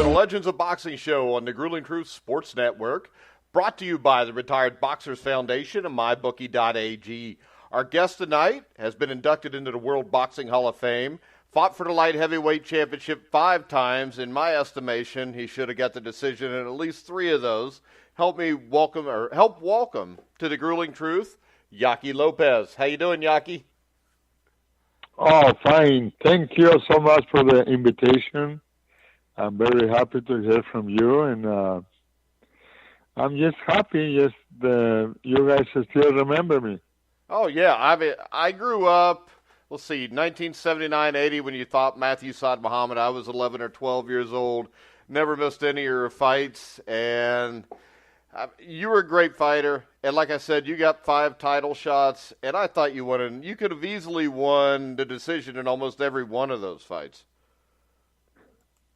to the Legends of Boxing show on the Grueling Truth Sports Network, brought to you by the Retired Boxers Foundation and MyBookie.ag. Our guest tonight has been inducted into the World Boxing Hall of Fame, fought for the light heavyweight championship 5 times. In my estimation, he should have got the decision in at least 3 of those. Help welcome to the Grueling Truth, Yaqui Lopez. How you doing, Yaqui? Oh, fine. Thank you so much for the invitation. I'm very happy to hear from you, and I'm just happy you guys still remember me. Oh, yeah. I grew up, 1979-80 when you thought Matthew Saad Muhammad. I was 11 or 12 years old. Never missed any of your fights, and you were a great fighter. And like I said, you got 5 title shots, and I thought you won. You could have easily won the decision in almost every one of those fights.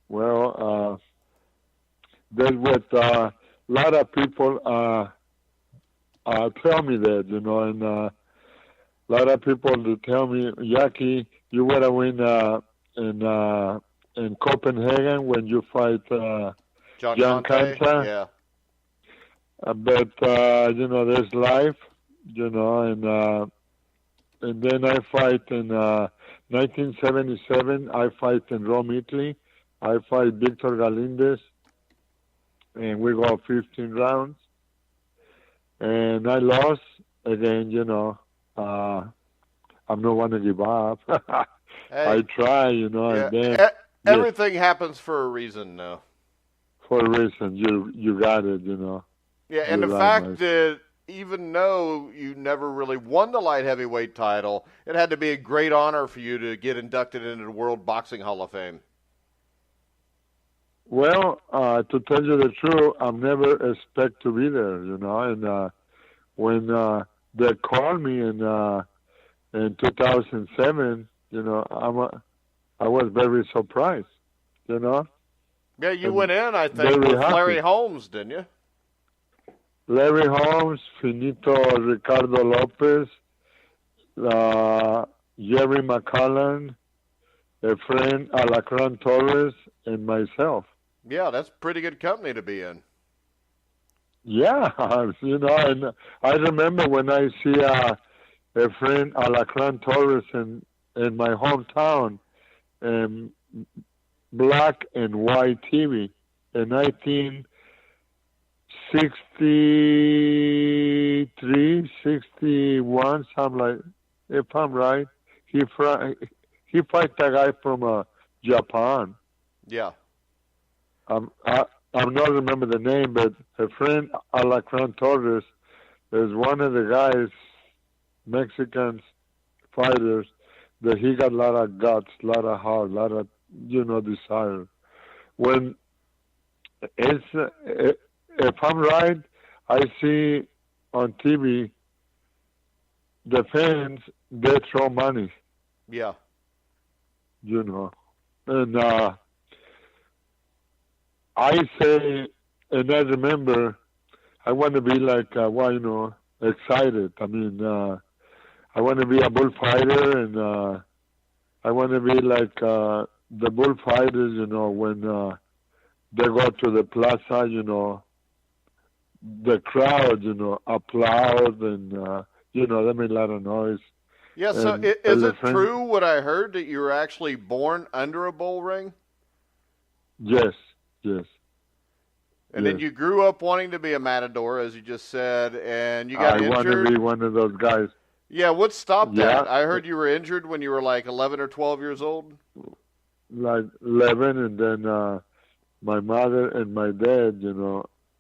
Well, there's what a lot of people tell me that, and a lot of people tell me, Yaqui, you want to win in Copenhagen when you fight John Conte. Yeah. But there's life, and then I fight in 1977. I fight in Rome, Italy. I fight Victor Galindez, and we go 15 rounds. And I lost again. I'm not want to give up. Hey, I try, yeah, and then everything happens for a reason, though. For a reason, you got it, Yeah, and the fact that even though you never really won the light heavyweight title, it had to be a great honor for you to get inducted into the World Boxing Hall of Fame. Well, to tell you the truth, I never expect to be there, and when they called me in 2007, I was very surprised, Yeah, you went in, I think, with Larry Holmes, didn't you? Larry Holmes, Finito Ricardo Lopez, Jerry McCullen, Efrain Alacran Torres, and myself. Yeah, that's pretty good company to be in. Yeah, and I remember when I see Efrain Alacran Torres in my hometown, black and white TV in 1963, 61, something like. If I'm right, he fight a guy from Japan. Yeah. I'm not remember the name, but Efrain Alacran Torres is one of the guys, Mexican fighters, that he got a lot of guts, a lot of heart, a lot of desire. When if I'm right, I see on TV the fans, they throw money. Yeah. And I say, and I remember, I want to be like, excited. I mean, I want to be a bullfighter, and I want to be like the bullfighters, when they go to the plaza, the crowd, applaud, and, they make a lot of noise. Yeah, so is it true what I heard, that you were actually born under a bull ring? Yes. And then you grew up wanting to be a matador, as you just said, and you got injured. I want to be one of those guys. Yeah, what stopped that? I heard you were injured when you were like 11 or 12 years old. Like 11, and then my mother and my dad,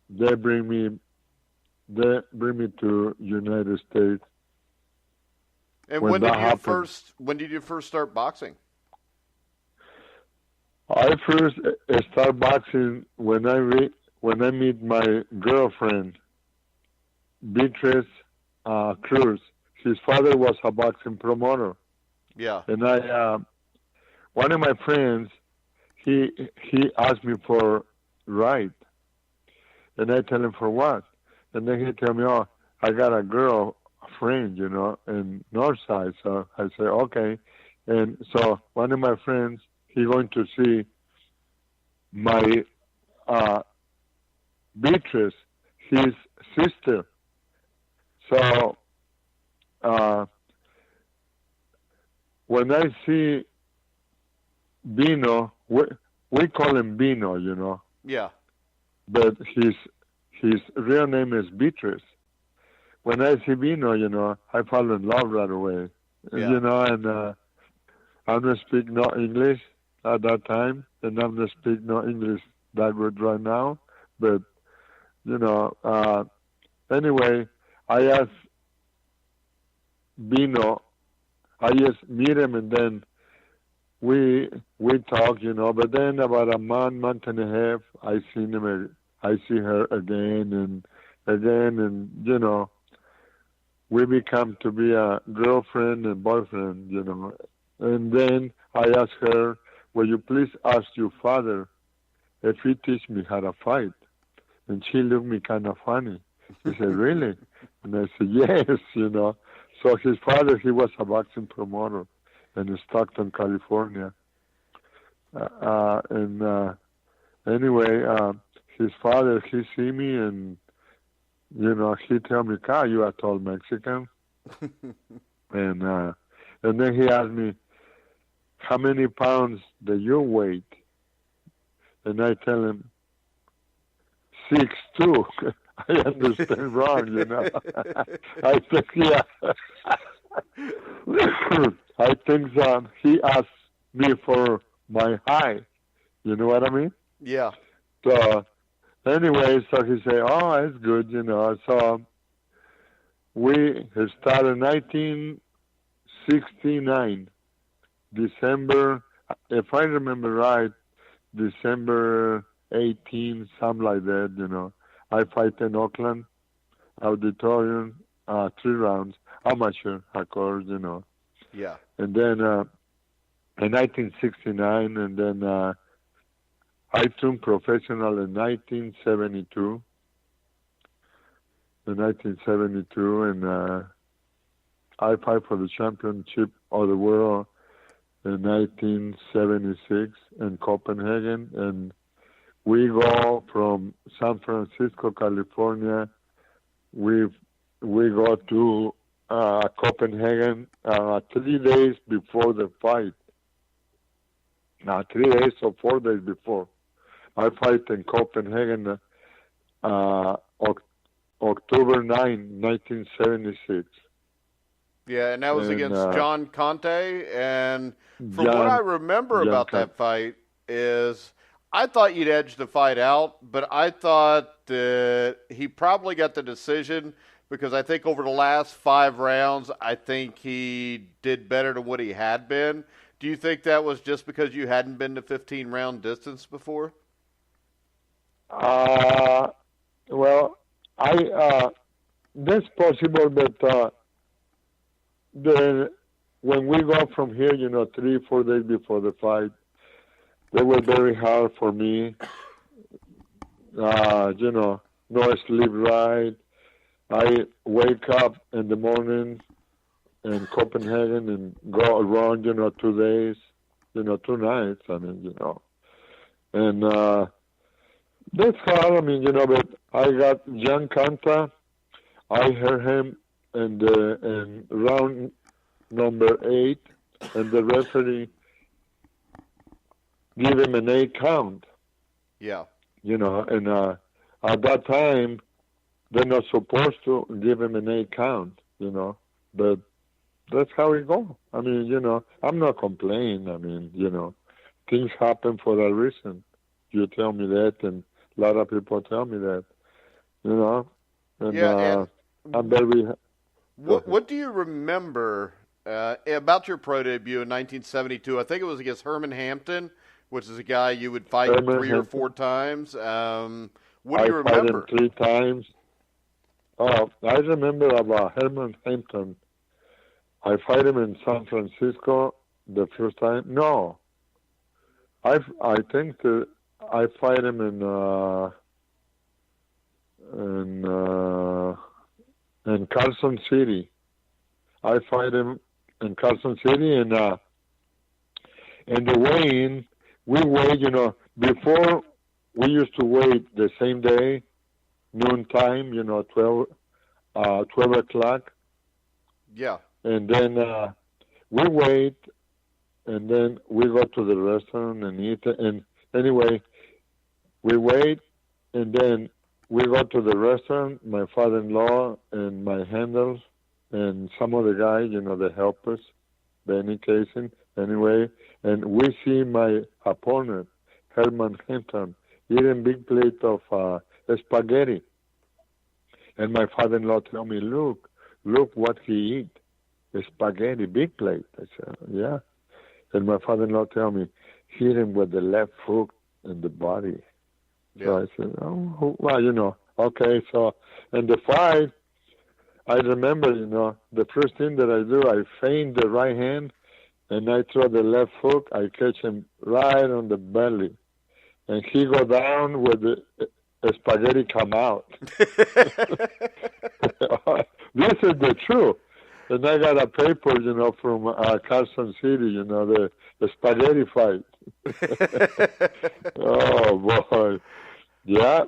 they bring me to United States. And when did you first start boxing? I first start boxing when I meet my girlfriend, Beatrice Cruz. His father was a boxing promoter. Yeah. And one of my friends, he asked me for ride. And I tell him for what? And then he tell me, oh, I got a girl friend, in Northside. So I say, okay. And so one of my friends, he going to see my Beatrice, his sister. So when I see Bino, we call him Bino, you know. Yeah. But his real name is Beatrice. When I see Bino, you know, I fall in love right away. Yeah. You know, and I don't speak no English at that time, and I don't speak no English that good right now. But, you know, anyway, I asked Bino, I just meet him, and then we talk, you know. But then about a month and a half, I see her again, and you know, we become to be a girlfriend and boyfriend, you know. And then I asked her, will you please ask your father if he teach me how to fight? And she looked me kind of funny. She said, really? And I said, yes, you know. So his father, he was a boxing promoter in Stockton, California. Anyway, his father, he see me and, you know, he tell me, Carl, you are tall Mexican. and then he asked me, how many pounds do you weigh? And I tell him, 6'2". I understand wrong, you know. I think, yeah. I think he asked me for my height. You know what I mean? Yeah. So anyway, so he said, oh, it's good, you know. So we started 1969, December, if I remember right, December 18, something like that, you know. I fight in Oakland, auditorium, 3 rounds, amateur, of course, you know. Yeah. And then in 1969, and then I turned professional in 1972. In 1972, and I fight for the championship of the world in 1976 in Copenhagen, and we go from San Francisco, California. We go to Copenhagen 3 days before the fight. 3 days or 4 days before. I fight in Copenhagen October 9, 1976. Yeah, and that was against John Conte. And from what I remember about that fight is I thought you'd edge the fight out, but I thought that he probably got the decision because I think over the last 5 rounds, I think he did better than what he had been. Do you think that was just because you hadn't been to 15-round distance before? Well, that's possible, but when we go from here, you know, 3-4 days before the fight, they were very hard for me. You know, no sleep right. I wake up in the morning in Copenhagen and go around, you know, 2 days, you know, 2 nights, I mean, you know. And that's hard, I mean, you know, but I got John Canta. I heard him in round number 8, and the referee give him an 8 count. Yeah. You know, and at that time, they're not supposed to give him an 8 count, you know, but that's how it goes. I mean, you know, I'm not complaining. I mean, you know, things happen for a reason. You tell me that, and a lot of people tell me that, you know. And, yeah, I'm very... What do you remember about your pro debut in 1972? I think it was against Herman Hampton, which is a guy you would fight Herman 3 or 4 times. What do you remember? I remember? fought him 3 times. Oh, I remember about Herman Hampton. I fight him in San Francisco the first time. No, I think that I fight him in Carson City. I fight him in Carson City, and the weigh-in, we weigh, you know, before we used to wait the same day, noontime, 12 o'clock. Yeah. And then we wait, and then we go to the restaurant and eat. And anyway, we wait, and then we go to the restaurant, my father-in-law and my handlers and some of the guys, the helpers, Benny Casey, anyway. And we see my opponent, Herman Hinton, eating big plate of spaghetti. And my father-in-law tell me, look what he eat. Spaghetti, big plate. I said, yeah. And my father-in-law tell me, hit him with the left hook in the body. Yeah. So I said, oh, well, okay. So in the fight, I remember, the first thing that I do, I feint the right hand, and I throw the left hook. I catch him right on the belly. And he go down with the spaghetti come out. This is the truth. And I got a paper, from Carson City, the spaghetti fight. Oh, boy. Yeah.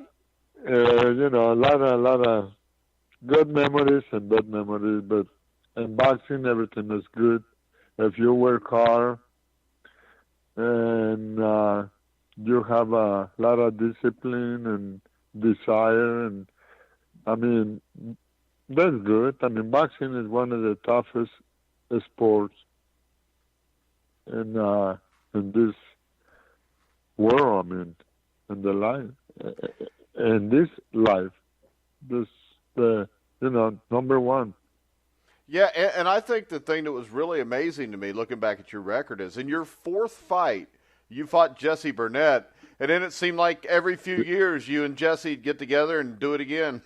A lot of good memories and bad memories. But in boxing, everything is good. If you work hard and you have a lot of discipline and desire, and I mean, that's good. I mean, boxing is one of the toughest sports in this world. I mean, in the life, in this life, the number one. Yeah, and I think the thing that was really amazing to me, looking back at your record, is in your fourth fight, you fought Jesse Burnett, and then it seemed like every few years you and Jesse would get together and do it again.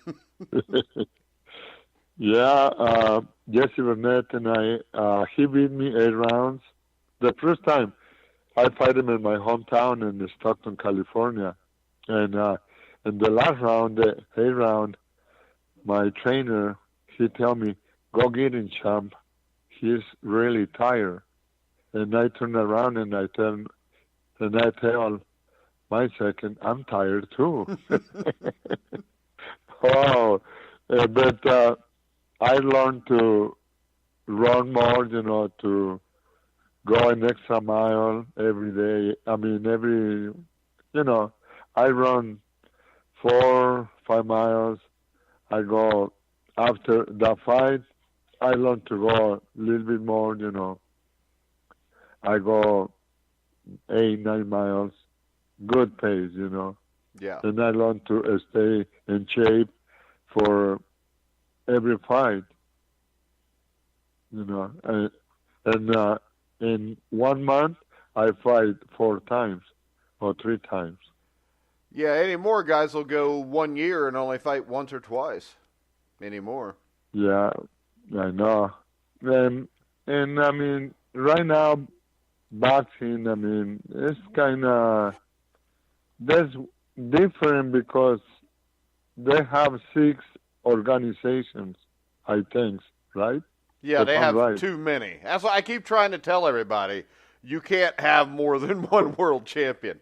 Yeah, Jesse Burnett and I, he beat me 8 rounds. The first time I fight him in my hometown in Stockton, California. And in the last round, the 8th round, my trainer, he tell me, go get him, champ. He's really tired. And I turn around and I tell my second, I'm tired too. Wow. But I learned to run more, to go an extra mile every day. I mean, I run 4, 5 miles. I go after the fight. I learned to go a little bit more, I go 8, 9 miles, good pace, Yeah. And I learned to stay in shape for every fight, And in 1 month, I fight 4 times or 3 times. Yeah, anymore guys will go 1 year and only fight once or twice anymore. Yeah, I know. And I mean, right now, boxing, I mean, it's kind of, that's different because they have 6 organizations, I think, right? Yeah, they have too many. That's why I keep trying to tell everybody, you can't have more than one world champion.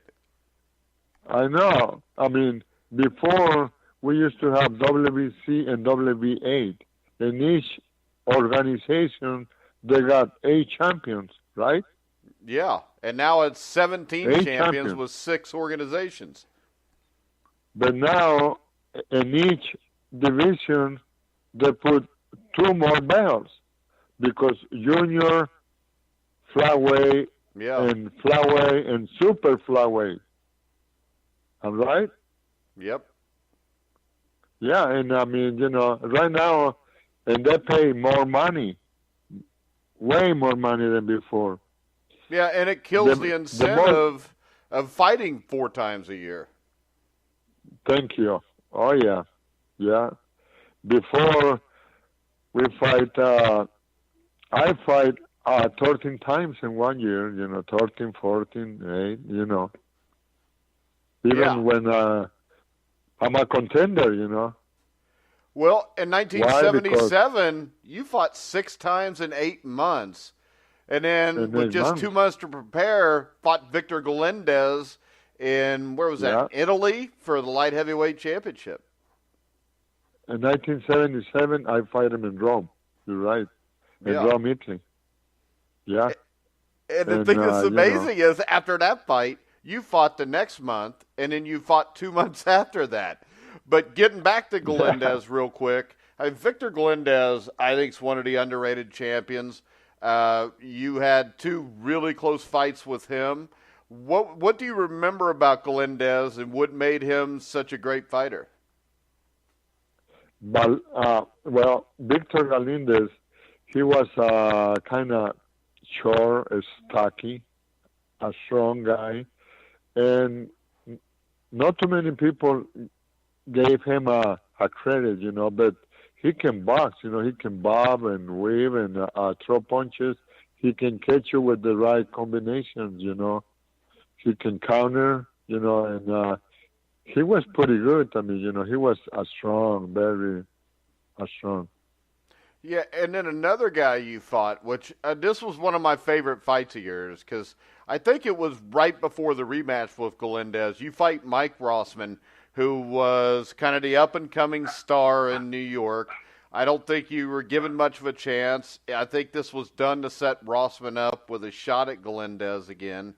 I know. I mean, before we used to have WBC and WB8. In each organization, they got 8 champions, right? Yeah, and now it's 17 8 champions with 6 organizations. But now, in each division, they put 2 more belts because junior, flyweight, and flyweight and super flyweight. Am I right? Yep. Yeah, and I mean, right now, and they pay more money, way more money than before. Yeah, and it kills the incentive of fighting 4 times a year. Thank you. Oh, yeah. Yeah. Before we fight, I fight 13 times in 1 year, 13, 14, 8, Even when I'm a contender, Well, in 1977, you fought 6 times in 8 months. And then with just 2 months to prepare, fought Victor Galindez in, where was that, Yeah. Italy for the light heavyweight championship. In 1977, I fight him in Rome. You're right. In Yeah. Rome, Italy. Yeah. And the And, thing that's you know, amazing is after that fight, you fought the next month, and then you fought 2 months after that. But getting back to Galindez real quick, Victor Galindez, I think, is one of the underrated champions. You had 2 really close fights with him. What do you remember about Galindez and what made him such a great fighter? but, well, Victor Galindez, he was kind of short, stocky, a strong guy, and not too many people gave him a credit, you know, but he can box, you know, he can bob and weave and throw punches. He can catch you with the right combinations, you know. He can counter, you know, and he was pretty good. I mean, you know, he was strong, very strong. Yeah, and then another guy you fought, which this was one of my favorite fights of yours, because I think it was right before the rematch with Galindez. You fight Mike Rossman, who was kind of the up-and-coming star in New York. I don't think you were given much of a chance. I think this was done to set Rossman up with a shot at Galindez again.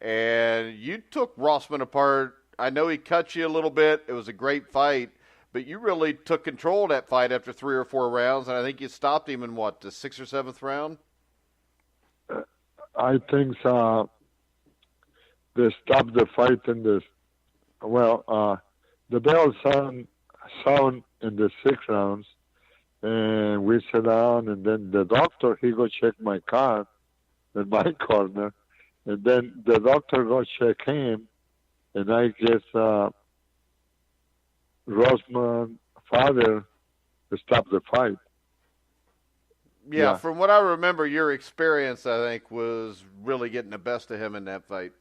And you took Rossman apart. I know he cut you a little bit. It was a great fight. But you really took control of that fight after 3 or 4 rounds, and I think you stopped him in, what, the 6th or 7th round? I think they stopped the fight in this. Well, the bell sound in the 6th rounds, and we sat down, and then the doctor, he go check my card in my corner, and then the doctor go check him, and I guess Rossman's father stopped the fight. Yeah, from what I remember, your experience, I think, was really getting the best of him in that fight.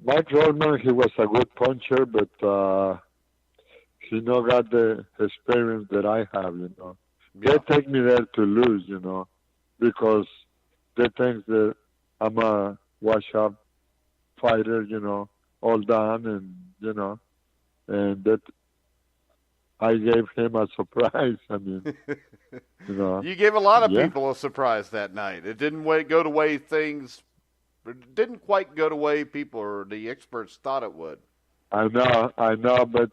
Mike Rossman, he was a good puncher, but he not got the experience that I have, you know. Yeah. They take me there to lose, you know, because they think that I'm a wash-up fighter, you know, all done, and, you know, and that I gave him a surprise. I mean, you know. You gave a lot of people a surprise that night. It didn't go the way things – it didn't quite go the way people or the experts thought it would. I know, but,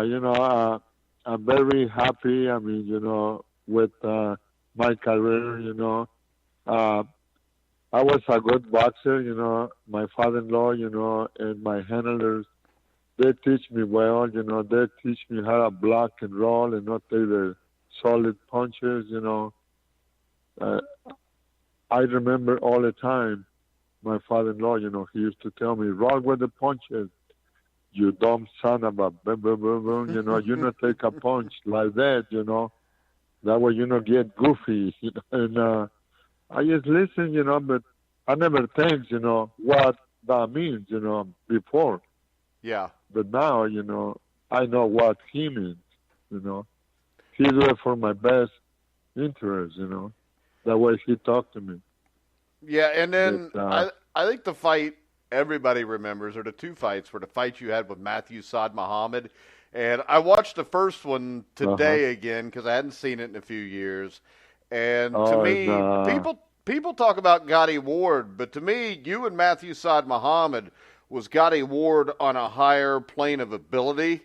you know, I'm very happy, I mean, you know, with my career, you know. I was a good boxer, you know. My father-in-law, you know, and my handlers, they teach me well, you know. They teach me how to block and roll and not take the solid punches, you know. I remember all the time my father-in-law, you know, he used to tell me, roll with the punches, you dumb son of a boom, boom, boom, boom, you know, you not take a punch like that, you know. That way you not get goofy, you know. And I just listen, you know, but I never think, you know, what that means, you know, before. Yeah. But now, you know, I know what he means, you know. He do it for my best interest, you know. That way he talked to me. Yeah, and then But, I think the fight everybody remembers are the 2 fights were the fights you had with Matthew Saad Muhammad. And I watched the first one today again because I hadn't seen it in a few years. And to me, people talk about Gotti Ward, but to me, you and Matthew Saad Muhammad was Gotti Ward on a higher plane of ability.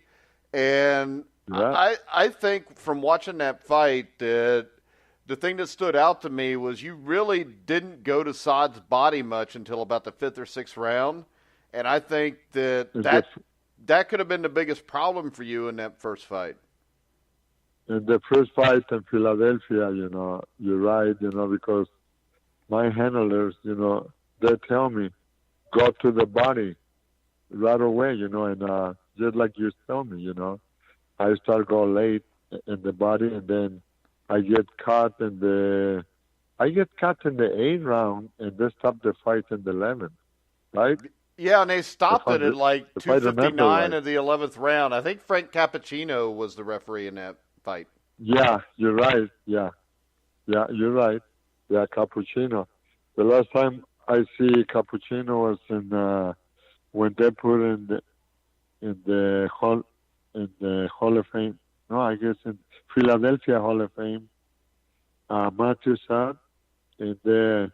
And I think from watching that fight that the thing that stood out to me was you really didn't go to Saad's body much until about the 5th or 6th round. And I think that could have been the biggest problem for you in that first fight. In the first fight in Philadelphia, you know, you're right, you know, because my handlers, you know, they tell me, go to the body right away, you know, and just like you tell me, you know, I start going late in the body, and then I get caught in the 8th round, and they stop the fight in the 11th, right? Yeah, and they stopped it at like 2:59 right. of the 11th round. I think Frank Cappuccino was the referee in that fight. Yeah, you're right. Yeah, you're right. Yeah, Cappuccino. The last time I see Cappuccino was when they put in the Hall of Fame. No, I guess in Philadelphia Hall of Fame. Matthew Sad, and they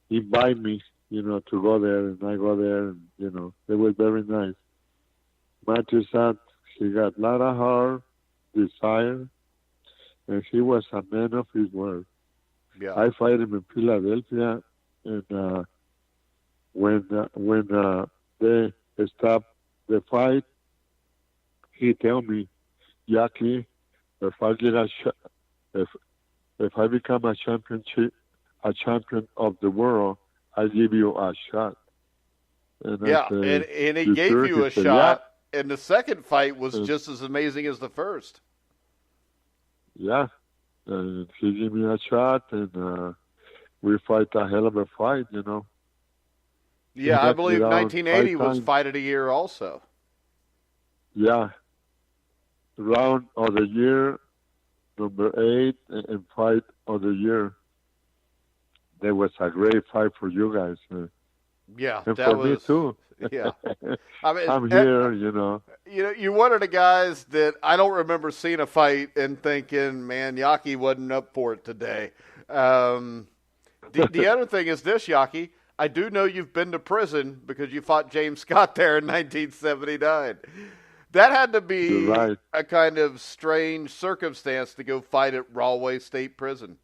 invite me, to go there, and I go there, and they were very nice. Matthew Sad, he got a lot of heart, desire, and he was a man of his word. Yeah. I fight him in Philadelphia, and when they stopped the fight, he tell me, Yaqui, if I get if I become a champion of the world, I give you a shot. And yeah, I said, and he gave sure? you He a said, shot, and the second fight was Yeah. just as amazing as the first. Yeah. And he gave me a shot, and we fight a hell of a fight, Yeah, He I knocked me believe down 1980 5 was times. Fight of the Year also. Yeah. Round of the year, number 8, and fight of the year. That was a great fight for you guys. Yeah, And that for me, was. too. Yeah, I mean, I'm here, you're one of the guys that I don't remember seeing a fight and thinking, man, Yaqui wasn't up for it today. The other thing is this, Yaqui. I do know you've been to prison because you fought James Scott there in 1979. That had to be You're right. a kind of strange circumstance to go fight at Rahway State Prison.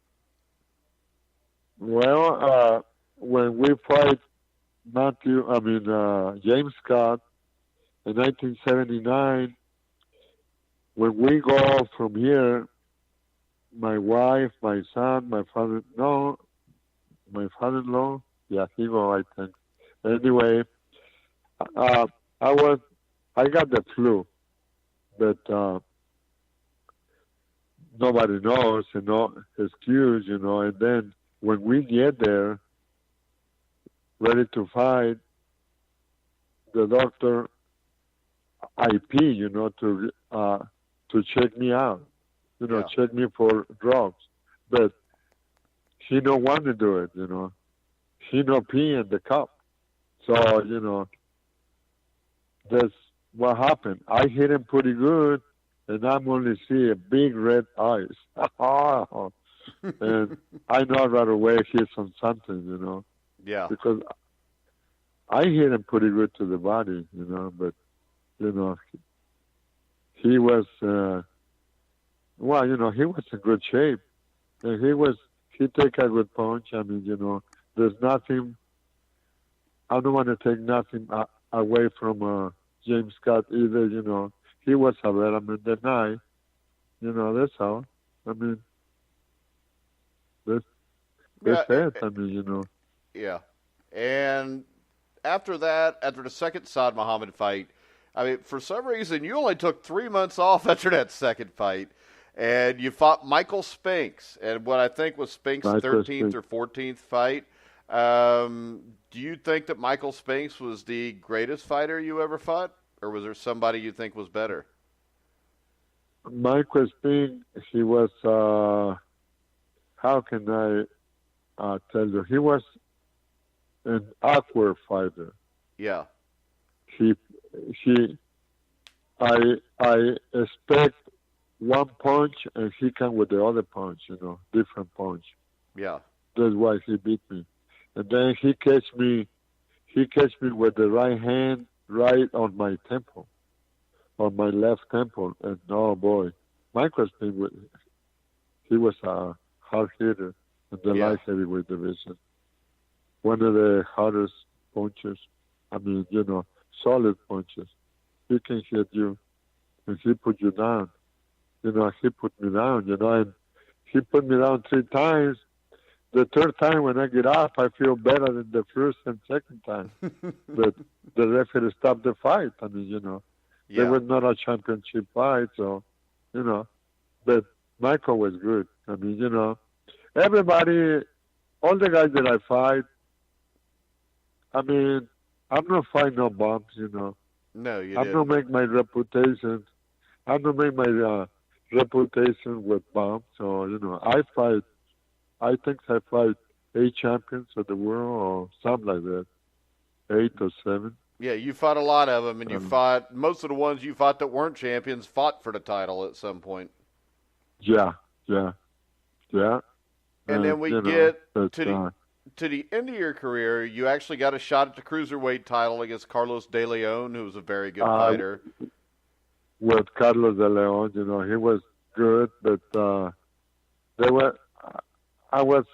Well, when we fight James Scott in 1979, when we go from here, my wife, my son, my father-in-law, yeah, he go, I think. Anyway, I got the flu, but nobody knows, no excuse, and then when we get there, ready to fight, the doctor IP, to check me out, Yeah. check me for drugs, but he don't want to do it, He no pee in the cup, so that's what happened. I hit him pretty good, and I'm only see a big red eyes, and I know right away he's on something, Yeah. because I hit him pretty good to the body, but he was he was in good shape. And he take a good punch. I mean, there's nothing. I don't want to take nothing away from James Scott either. He was a veteran than I. That's how. I mean, that's it. I mean, Yeah. And after that, after the second Saad Muhammad fight, I mean, for some reason, you only took 3 months off after that second fight, and you fought Michael Spinks, and what I think was Spinks' 13th or 14th fight. Do you think that Michael Spinks was the greatest fighter you ever fought, or was there somebody you think was better? Michael Spinks, he was, how can I tell you, he was an awkward fighter. Yeah. I expect one punch and he come with the other punch, different punch. Yeah. That's why he beat me. And then he catch me with the right hand right on my temple, on my left temple. And oh boy, Michael Spinks, he was a hard hitter in the light heavyweight division. One of the hardest punches. I mean, solid punches. He can hit you, and he put you down. He put me down, and he put me down 3 times. The third time when I get up, I feel better than the first and second time. But the referee stopped the fight. I mean, there was not a championship fight, so, but Michael was good. I mean, everybody, all the guys that I fight, I mean, I'm not fighting no bumps, No, you I'm didn't. not make my reputation. I'm not make my reputation with bumps. So, I think I fight 8 champions of the world or something like that, 8 or 7. Yeah, you fought a lot of them, and you Um, fought most of the ones you fought that weren't champions fought for the title at some point. yeah, yeah, yeah. And And then we you know, get but to the end of your career, you actually got a shot at the cruiserweight title against Carlos De Leon, who was a very good uh, fighter. with Carlos de Leon, you know, he was good, but they were. I was.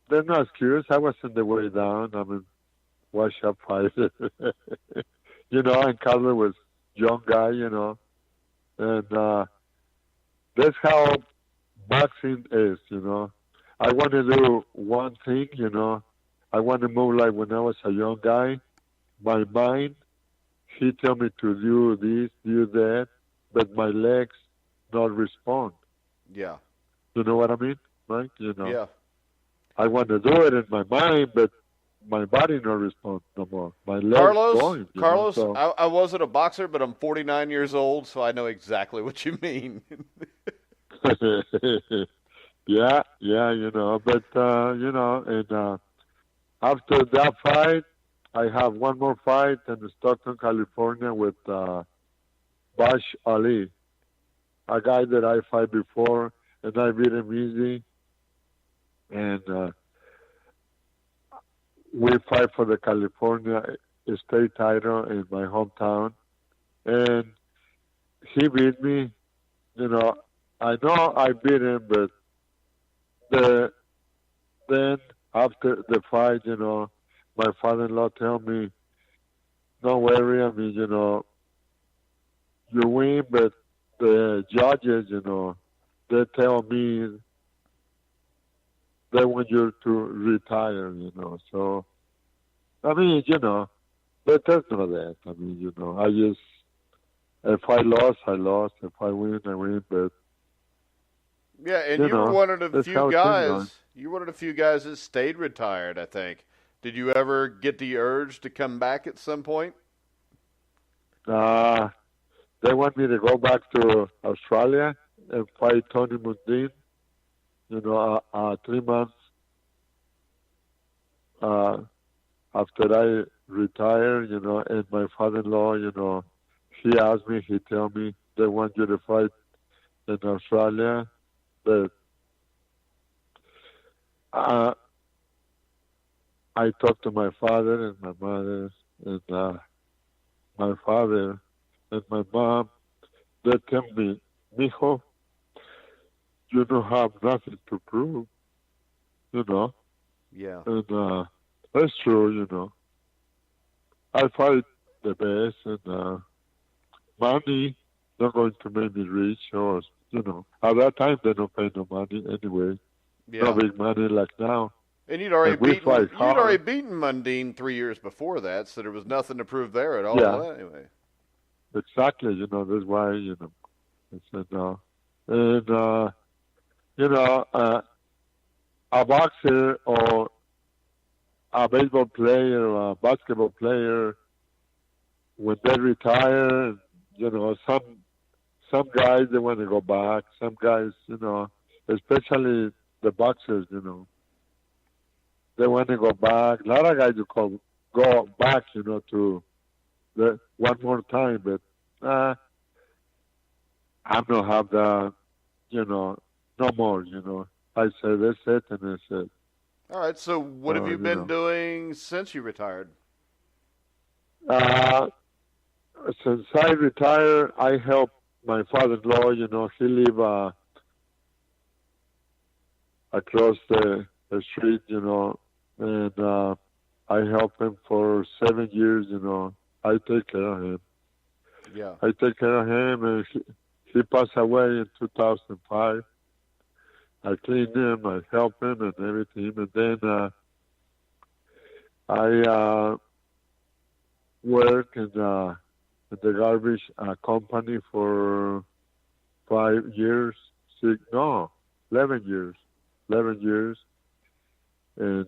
They're not curious. I was on the way down. I mean, watch up fight. You know, and Carlos was young guy. You know, and that's how boxing is. You know, I want to do one thing. You know, I want to move like when I was a young guy. My mind, he tell me to do this, do that, but my legs not respond. Yeah, You know what I mean, Mike? You know, yeah. I want to do it in my mind, but my body not respond no more. My legs Carlos, going, you know. Carlos, So I wasn't a boxer, but I'm 49 years old, so I know exactly what you mean. yeah, yeah, you know. But you know, and after that fight, I have one more fight in Stockton, California, with Bash Ali, a guy that I fight before, and I beat him easy. And we fight for the California state title in my hometown, and he beat me. You know I beat him, but the then after the fight, you know, my father-in-law tell me, "Don't worry. I mean, you know, you win, but the judges, you know, they tell me they want you to retire. You know, so I mean, you know, but that's not that. I mean, you know, I just if I lost, I lost. If I win, I win. But Yeah, and you you were know, one of the that's few how things are. guys. You were one of the few guys that stayed retired. I think. Did you ever get the urge to come back at some point? Uh, they want me to go back to Australia and fight Tony Mundine. You know, 3 months uh, after I retire. You know, and my father-in-law, you know, he asked me. He tell me they want you to fight in Australia, but uh, I talked to my father and my mother and my father and my mom. They tell me, "Mijo, you don't have nothing to prove." You know, Yeah. and that's true. You know, I fight the best, and money not going to make me rich, or you know, at that time they don't pay no money anyway. No Yeah. big money like now, And and we fight You'd already hard. beaten Mundine 3 years before that, so there was nothing to prove there at all. Yeah, Anyway. exactly. You know, that's why you know. I said no, and you know, a boxer or a baseball player or a basketball player when they retire, you know, some guys they want to go back. Some guys, you know, especially the boxers, you know, they want to go back. A lot of guys go back, you know, to the one more time, but I'm not have the, you know, no more, you know. I said that's it, and that's it. All right. So, what have So you you been know, doing since you retired? uh, since I retired, I help my father-in-law. You know, he live across the street. You know, and I helped him for 7 years. You know, I take care of him. Yeah. I take care of him, and he passed away in 2005. I cleaned him, I helped him, and everything. And then I worked in the garbage company for 5 years, 11 years, 11 years, and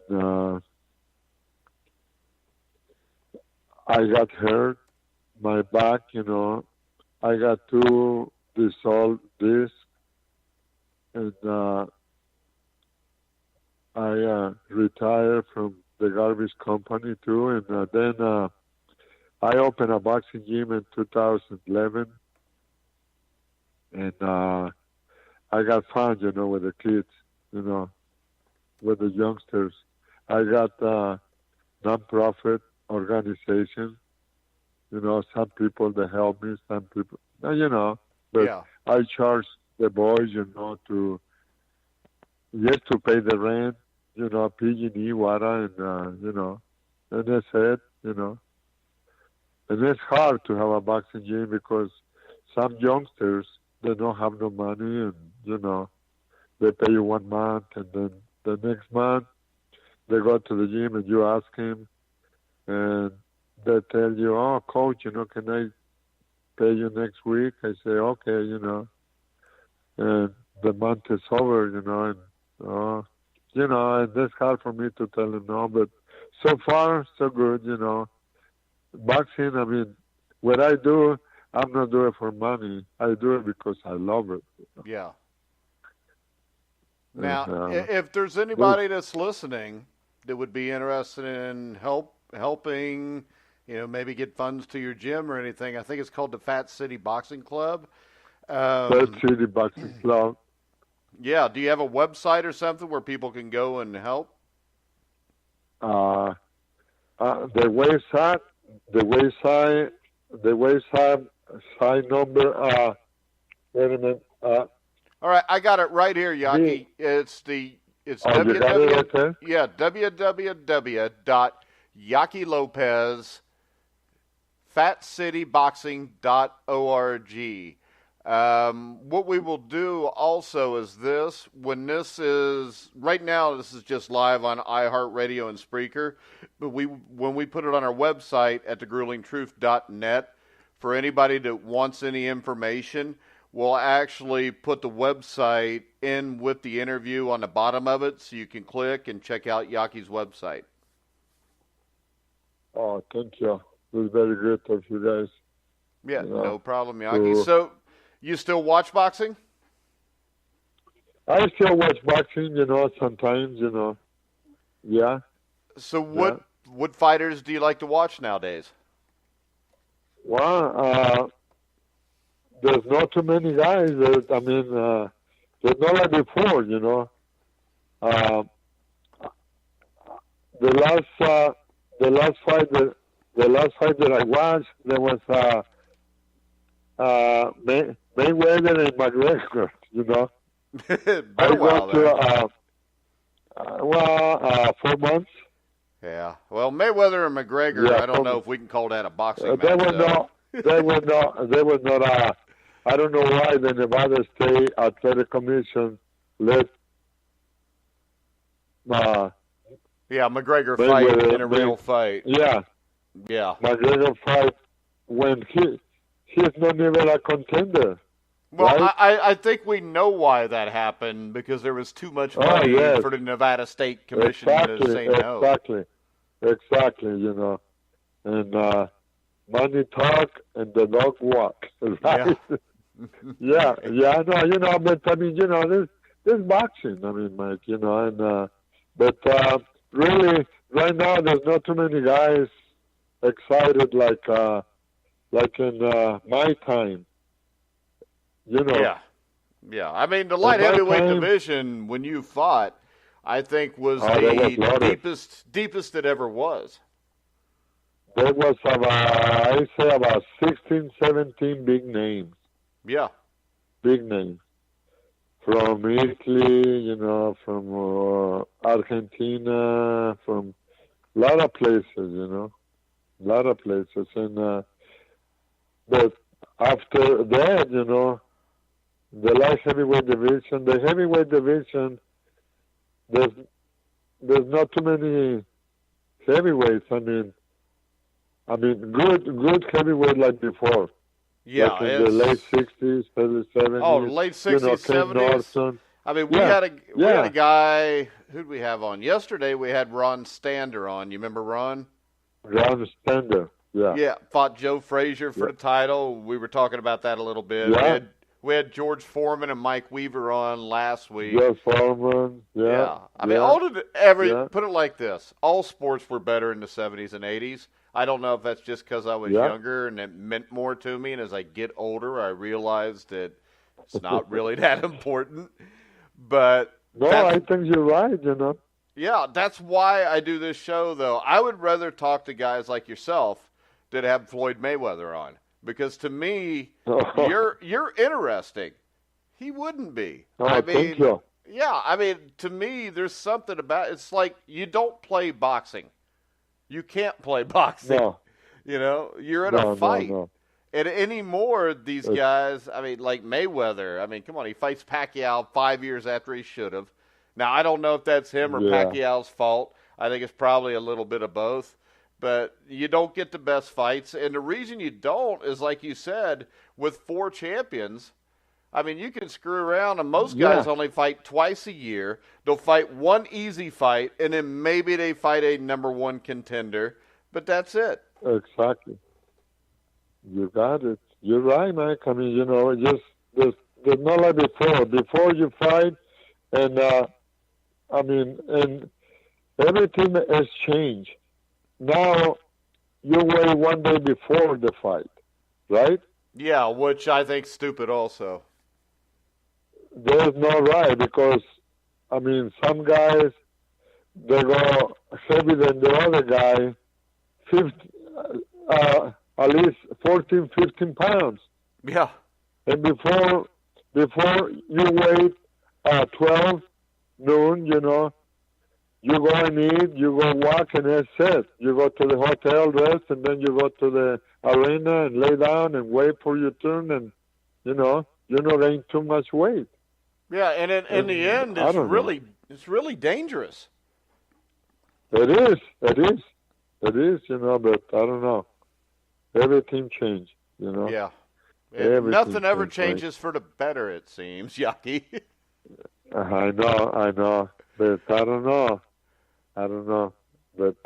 I got hurt, my back, you know, I got two dissolved discs, and I retired from the garbage company too. And then I opened a boxing gym in 2011, and I got fun, with the kids, with the youngsters. I got non-profit organization. Some people they help me, some people, but Yeah. I charge the boys, to just to pay the rent, PG&E, water, and that's it, And it's hard to have a boxing gym because some youngsters, they don't have no money, and, they pay you 1 month, and then the next month they go to the gym and you ask him, and they tell you, oh, coach, can I pay you next week? I say, okay, and the month is over, and, and it's hard for me to tell them no, but so far, so good, Boxing, I mean, what I do, I'm not doing it for money. I do it because I love it. Yeah. Now, And, if there's anybody that's listening that would be interested in helping, maybe get funds to your gym or anything, I think it's called the Fat City Boxing Club. Fat City Boxing Club. Yeah. Do you have a website or something where people can go and help? The website side number. Wait a minute. All right, I got it right here, Yaqui. It's you got it right there? Yeah, www.YaquiLopez fatcityboxing.org. What we will do also is this. When this is right now, this is just live on iHeartRadio and Spreaker. But when we put it on our website at thegruelingtruth.net, for anybody that wants any information, we'll actually put the website in with the interview on the bottom of it, so you can click and check out Yaqui's website. Oh, thank you. It was very good of you guys. Yeah, no problem, Yaqui. So, you still watch boxing? I still watch boxing, sometimes, Yeah. So what fighters do you like to watch nowadays? Well, there's not too many guys. There's not like before, The last fight that I watched, there was Mayweather and McGregor, Been a while there. 4 months. Yeah. Well, Mayweather and McGregor, Yeah, I don't know if we can call that a boxing They match. were not. I don't know why the Nevada State Athletic Commission let McGregor Mayweather fight in a real fight. Yeah. McGregor fight when he's not even a contender. Well, right? I think we know why that happened, because there was too much money for the Nevada State Commission to say no. Exactly, And money talk and the dog walk, right? Yeah, no, but I mean, this boxing, I mean, Mike, but really, right now, there's not too many guys excited like in my time. Yeah. I mean, the light heavyweight division, when you fought, I think was the deepest it ever was. There was about 16, 17 big names. Yeah. Big names. From Italy, from Argentina, from a lot of places, And, but after that, the light heavyweight division, there's not too many heavyweights. I mean, good heavyweight like before. Yeah, like in the late 60s, early 70s. Oh, late 60s, 70s. I mean, we had a guy. Who'd we have on yesterday? We had Ron Stander on. You remember Ron? Ron Stander. Yeah. Yeah, fought Joe Frazier for the title. We were talking about that a little bit. Yeah. We had George Foreman and Mike Weaver on last week. George Foreman, yeah. I mean, put it like this. All sports were better in the 70s and 80s. I don't know if that's just because I was younger and it meant more to me. And as I get older, I realize that it's not really that important. But no, I think you're right, Yeah, that's why I do this show, though. I would rather talk to guys like yourself that have Floyd Mayweather on. Because to me, you're interesting. He wouldn't be. Thank you. Yeah, I mean, to me, there's something about it's like you don't play boxing. You can't play boxing. No. You're in a fight. No. And anymore, these guys, I mean, like Mayweather, I mean, come on, he fights Pacquiao 5 years after he should have. Now, I don't know if that's him or Pacquiao's fault. I think it's probably a little bit of both. But you don't get the best fights. And the reason you don't is, like you said, with 4 champions, I mean, you can screw around, and most guys only fight twice a year. They'll fight one easy fight, and then maybe they fight a number 1 contender. But that's it. Exactly. You got it. You're right, Mike. I mean, there's not like before. Before you fight, and, and everything has changed. Now, you wait one day before the fight, right? Yeah, which I think stupid also. There's no right because, I mean, some guys, they go heavier than the other guy, at least 14, 15 pounds. Yeah. And before you wait 12 noon, you go and eat, you go walk, and that's it. You go to the hotel, rest, and then you go to the arena and lay down and wait for your turn, and, you're not gaining too much weight. Yeah, and in the end, it's really dangerous. It is, but I don't know. Everything changed, Yeah. Nothing ever changes for the better, it seems, Yaqui. I know, but I don't know. But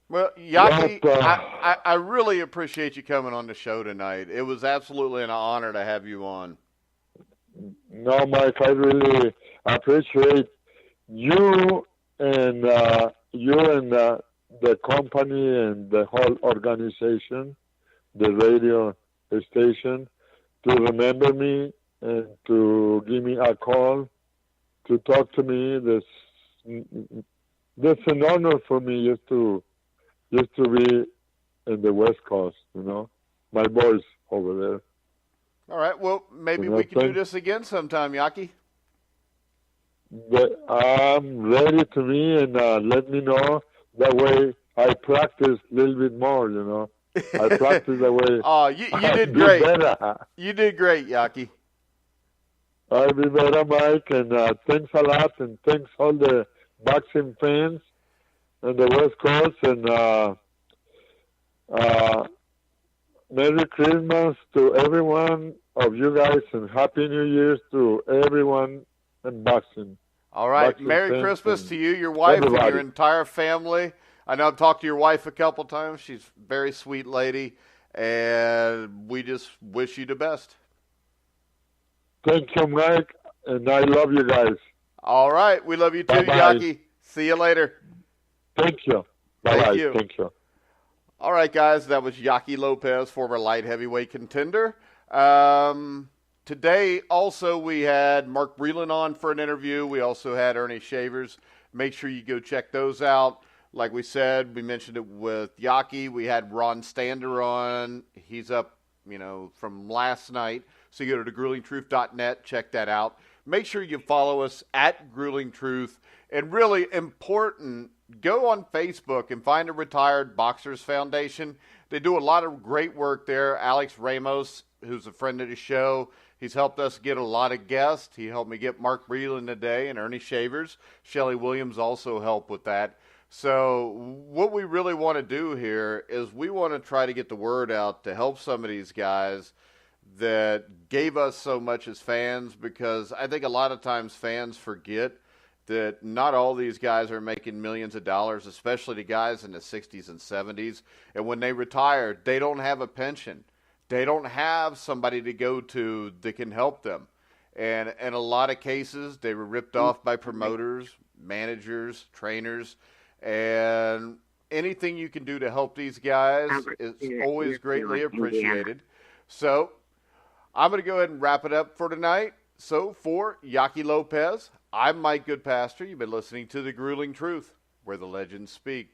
well, Yaqui, I really appreciate you coming on the show tonight. It was absolutely an honor to have you on. No, Mike, I really appreciate you and the company and the whole organization, the radio station, to remember me and to give me a call, to talk to me. That's an honor for me just to be in the West Coast, my boys over there. All right, well, maybe we can do this again sometime, Yaqui. I'm ready to me, and let me know. That way I practice a little bit more, I practice that way. Oh, you did great. You did great, Yaqui. I'll be better, Mike, and thanks a lot, and thanks all the boxing fans on the West Coast, and Merry Christmas to everyone of you guys, and Happy New Year's to everyone in boxing. All right, boxing Merry Christmas to you, your wife, and your entire family. I know I've talked to your wife a couple times. She's a very sweet lady, and we just wish you the best. Thank you, Mike, and I love you guys. All right, we love you too, Bye-bye. Yaqui. See you later. Thank you. Bye-bye. Thank you. All right, guys, that was Yaqui Lopez, former light heavyweight contender. Today, also, we had Mark Breland on for an interview. We also had Ernie Shavers. Make sure you go check those out. Like we said, we mentioned it with Yaqui. We had Ron Stander on. He's up, from last night. So you go to thegruelingtruth.net, check that out. Make sure you follow us at Grueling Truth. And really important, go on Facebook and find a Retired Boxers Foundation. They do a lot of great work there. Alex Ramos, who's a friend of the show, he's helped us get a lot of guests. He helped me get Mark Breland today and Ernie Shavers. Shelley Williams also helped with that. So what we really want to do here is we want to try to get the word out to help some of these guys that gave us so much as fans, because I think a lot of times fans forget that not all these guys are making millions of dollars, especially the guys in the 60s and 70s. And when they retire, they don't have a pension. they don't have somebody to go to that can help them. And in a lot of cases, they were ripped off by promoters, managers, trainers, and anything you can do to help these guys is always greatly appreciated. So I'm going to go ahead and wrap it up for tonight. So for Yaqui Lopez, I'm Mike Goodpaster. You've been listening to The Grueling Truth, where the legends speak.